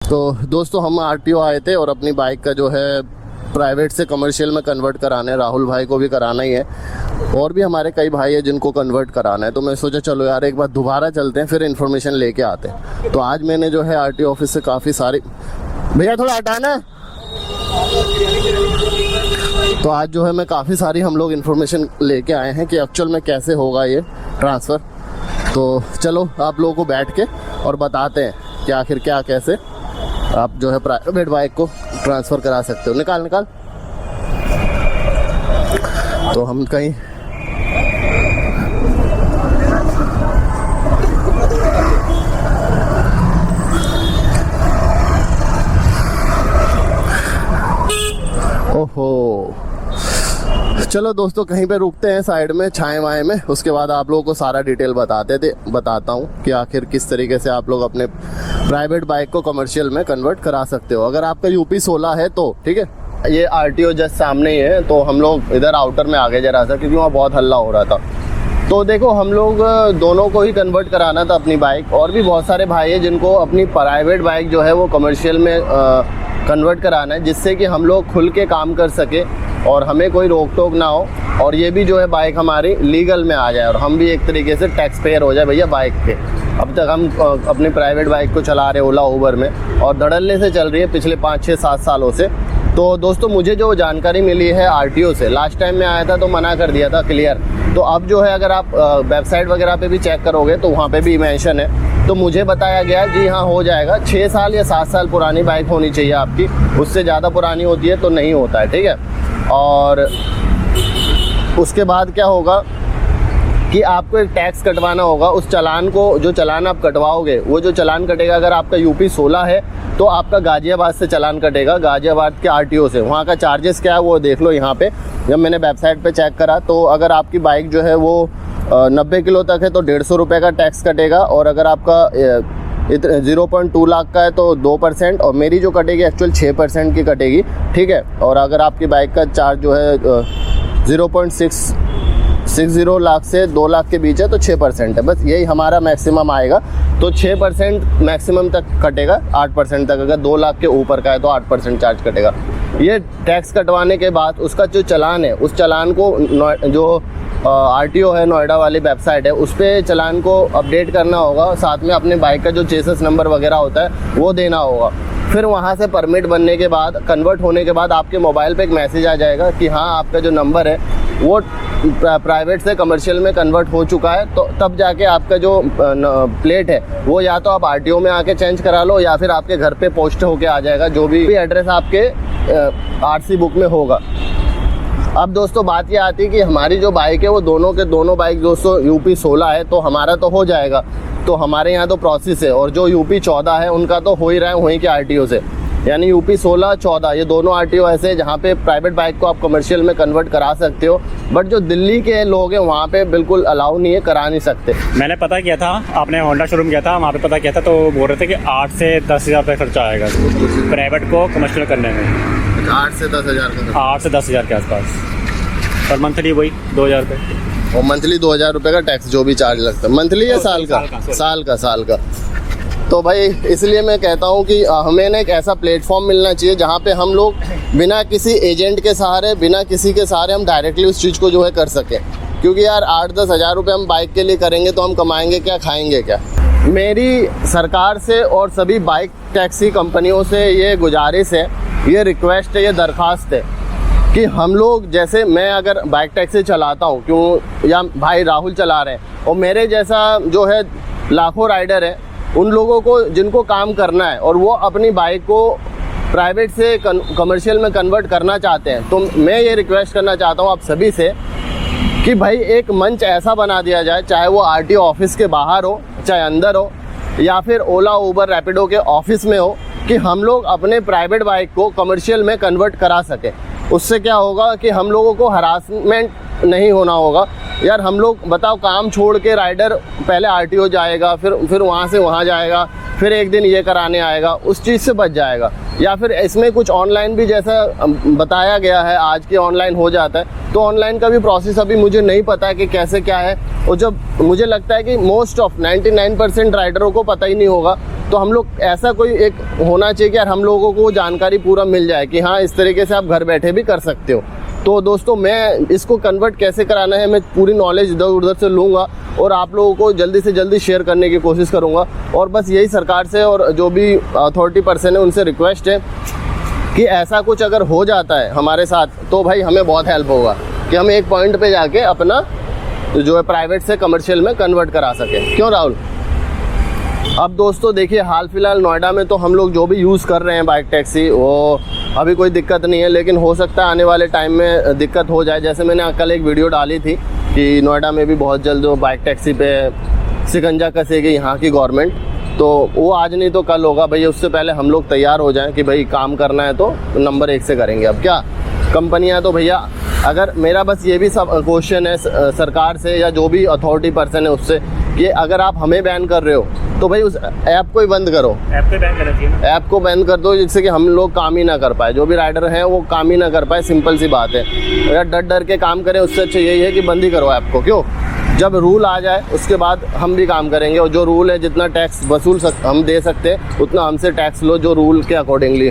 तो दोस्तों हम आरटीओ आए थे और अपनी बाइक का जो है प्राइवेट से कमर्शियल में कन्वर्ट कराना है। राहुल भाई को भी कराना ही है और भी हमारे कई भाई हैं जिनको कन्वर्ट कराना है। तो मैं सोचा चलो यार एक बार दोबारा चलते हैं, फिर इन्फॉर्मेशन लेके आते हैं। तो आज मैंने जो है आरटीओ ऑफिस से काफ़ी सारी, भैया थोड़ा हटाना है। तो आज जो है मैं काफ़ी सारी हम लोग इन्फॉर्मेशन लेके आए हैं कि एक्चुअल में कैसे होगा ये ट्रांसफ़र। तो चलो आप लोगों को बैठ के और बताते हैं कि आखिर क्या कैसे आप जो है प्राइवेट बाइक को ट्रांसफ़र करा सकते हो। निकाल निकाल। तो हम कहीं ओहो, चलो दोस्तों कहीं पे रुकते हैं साइड में छाए वाए में, उसके बाद आप लोगों को सारा डिटेल बताता हूँ कि आखिर किस तरीके से आप लोग अपने प्राइवेट बाइक को कमर्शियल में कन्वर्ट करा सकते हो। अगर आपका यूपी 16 है तो ठीक है। ये आरटीओ जस्ट सामने ही है, तो हम लोग इधर आउटर में आगे जरा सा, क्योंकि वहाँ बहुत हल्ला हो रहा था। तो देखो हम लोग दोनों को ही कन्वर्ट कराना था अपनी बाइक, और भी बहुत सारे भाई हैं जिनको अपनी प्राइवेट बाइक जो है वो कमर्शियल में कन्वर्ट कराना है, जिससे कि हम लोग खुल के काम कर सके और हमें कोई रोक टोक ना हो, और ये भी जो है बाइक हमारी लीगल में आ जाए और हम भी एक तरीके से टैक्स पेयर हो जाए भैया बाइक के। अब तक हम अपनी प्राइवेट बाइक को चला रहे ओला उबर में और धड़ल्ले से चल रही है पिछले 5, 6, 7 सालों से। तो दोस्तों मुझे जो जानकारी मिली है आरटीओ से, लास्ट टाइम मैं आया था तो मना कर दिया था क्लियर। तो अब जो है अगर आप वेबसाइट वगैरह पे भी चेक करोगे तो वहाँ पे भी मेंशन है। तो मुझे बताया गया जी हाँ हो जाएगा। 6 साल या 7 साल पुरानी बाइक होनी चाहिए आपकी, उससे ज़्यादा पुरानी होती है तो नहीं होता है, ठीक है। और उसके बाद क्या होगा कि आपको एक टैक्स कटवाना होगा। उस चालान को, जो चालान आप कटवाओगे, वो जो चालान कटेगा, अगर आपका यूपी 16 है तो आपका गाज़ियाबाद से चालान कटेगा, गाज़ियाबाद के आरटीओ से। वहाँ का चार्जेस क्या है वो देख लो यहाँ पे। जब मैंने वेबसाइट पे चेक करा तो अगर आपकी बाइक जो है वो 90 किलो तक है तो 150 रुपये का टैक्स कटेगा, और अगर आपका 0.2 लाख का है तो 2%, और मेरी जो कटेगी एक्चुअल 6% की कटेगी, ठीक है। और अगर आपकी बाइक का चार्ज जो है 0.60 लाख से 2 लाख के बीच है तो 6% है, बस यही हमारा मैक्सिमम आएगा। तो 6% मैक्सिमम तक कटेगा, 8% तक। अगर 2 लाख के ऊपर का है तो 8% चार्ज कटेगा। ये टैक्स कटवाने के बाद उसका जो चालान है, उस चालान को जो आरटीओ है नोएडा वाली वेबसाइट है, उस पर चालान को अपडेट करना होगा। साथ में अपने बाइक का जो चेसिस नंबर वगैरह होता है वो देना होगा। फिर वहाँ से परमिट बनने के बाद, कन्वर्ट होने के बाद आपके मोबाइल पे एक मैसेज आ जाएगा कि हाँ आपका जो नंबर है वो प्राइवेट से कमर्शियल में कन्वर्ट हो चुका है। तो तब जाके आपका जो प्लेट है वो या तो आप आरटीओ में आके चेंज करा लो, या फिर आपके घर पे पोस्ट होके आ जाएगा, जो भी एड्रेस आपके आरसी बुक में होगा। अब दोस्तों बात ये आती है कि हमारी जो बाइक है वो दोनों के दोनों बाइक दोस्तों यूपी 16 है, तो हमारा तो हो जाएगा। तो हमारे यहाँ तो प्रोसेस है, और जो यूपी 14 है उनका तो हो ही रहा है वहीं के आरटीओ से। यानी यूपी 16, 14 ये दोनों आरटीओ ऐसे हैं जहाँ पे प्राइवेट बाइक को आप कमर्शियल में कन्वर्ट करा सकते हो। बट जो दिल्ली के लोग हैं वहाँ पे बिल्कुल अलाउ नहीं है, करा नहीं सकते। मैंने पता किया था, आपने होंडा शोरूम किया था, वहाँ पे पता किया था, तो बोल रहे थे कि 8 से 10 हज़ार रुपये खर्चा आएगा प्राइवेट को कमर्शियल करने में। 8 से 10 हज़ार का, 8 से 10 हज़ार के आसपास, और मंथली वही 2,000 रुपये, और मंथली 2,000 रुपये का टैक्स जो भी चार्ज लगता है। मंथली या साल का? साल का। तो भाई इसलिए मैं कहता हूँ कि हमें एक ऐसा प्लेटफॉर्म मिलना चाहिए जहाँ पे हम लोग बिना किसी एजेंट के सहारे, बिना किसी के सहारे हम डायरेक्टली उस चीज़ को जो है कर सकें। क्योंकि यार 8-10 हज़ार रुपये हम बाइक के लिए करेंगे तो हम कमाएंगे क्या, खाएंगे क्या। मेरी सरकार से और सभी बाइक टैक्सी कंपनियों से ये गुजारिश है, ये रिक्वेस्ट है, ये दरख्वास्त है कि हम लोग, जैसे मैं अगर बाइक टैक्सी चलाता हूँ, क्यों, या भाई राहुल चला रहे हैं, और मेरे जैसा जो है लाखों राइडर है, उन लोगों को जिनको काम करना है और वो अपनी बाइक को प्राइवेट से कमर्शियल में कन्वर्ट करना चाहते हैं, तो मैं ये रिक्वेस्ट करना चाहता हूँ आप सभी से कि भाई एक मंच ऐसा बना दिया जाए, चाहे वो आरटीओ ऑफिस के बाहर हो, चाहे अंदर हो, या फिर ओला उबर रैपिडो के ऑफिस में हो, कि हम लोग अपने प्राइवेट बाइक को कमर्शियल में कन्वर्ट करा सकें। उससे क्या होगा कि हम लोगों को हरासमेंट नहीं होना होगा, यार हम लोग बताओ काम छोड़ के राइडर पहले आरटीओ जाएगा, फिर वहाँ से वहाँ जाएगा, फिर एक दिन ये कराने आएगा, उस चीज़ से बच जाएगा। या फिर इसमें कुछ ऑनलाइन भी जैसा बताया गया है आज के ऑनलाइन हो जाता है, तो ऑनलाइन का भी प्रोसेस अभी मुझे नहीं पता है कि कैसे क्या है। और जब मुझे लगता है कि मोस्ट ऑफ 99% राइडरों को पता ही नहीं होगा, तो हम लोग ऐसा कोई एक होना चाहिए कि यार हम लोगों को जानकारी पूरा मिल जाए कि हाँ इस तरीके से आप घर बैठे भी कर सकते हो। तो दोस्तों मैं इसको कन्वर्ट कैसे कराना है मैं पूरी नॉलेज इधर उधर से लूँगा और आप लोगों को जल्दी से जल्दी शेयर करने की कोशिश करूँगा। और बस यही सरकार से और जो भी अथॉरिटी पर्सन है उनसे रिक्वेस्ट है कि ऐसा कुछ अगर हो जाता है हमारे साथ तो भाई हमें बहुत हेल्प होगा कि हम एक पॉइंट पे जाके अपना जो है प्राइवेट से कमर्शियल में कन्वर्ट करा सकें। क्यों राहुल? अब दोस्तों देखिए हाल फिलहाल नोएडा में तो हम लोग जो भी यूज़ कर रहे हैं बाइक टैक्सी, वो अभी कोई दिक्कत नहीं है, लेकिन हो सकता है आने वाले टाइम में दिक्कत हो जाए। जैसे मैंने कल एक वीडियो डाली थी कि नोएडा में भी बहुत जल्द जो बाइक टैक्सी पे शिकंजा कसेगी यहाँ की गवर्नमेंट, तो वो आज नहीं तो कल होगा भैया। उससे पहले हम लोग तैयार हो जाएं कि भाई काम करना है तो नंबर 1 से करेंगे। अब क्या कंपनियां तो भैया, अगर मेरा बस ये भी सब क्वेश्चन है सरकार से या जो भी अथॉरिटी पर्सन है उससे कि अगर आप हमें बैन कर रहे हो तो भाई उस ऐप को ही बंद करो, ऐप को बैन करना चाहिए ना, ऐप को बैन कर दो जिससे कि हम लोग काम ही ना कर पाए, जो भी राइडर हैं वो काम ही ना कर पाए। सिंपल सी बात है यार, डर डर के काम करें उससे अच्छा यही है कि बंद ही करो ऐप को। क्यों? जब रूल आ जाए उसके बाद हम भी काम करेंगे, और जो रूल है जितना टैक्स हम दे सकते हैं उतना हमसे टैक्स लो जो रूल के अकॉर्डिंगली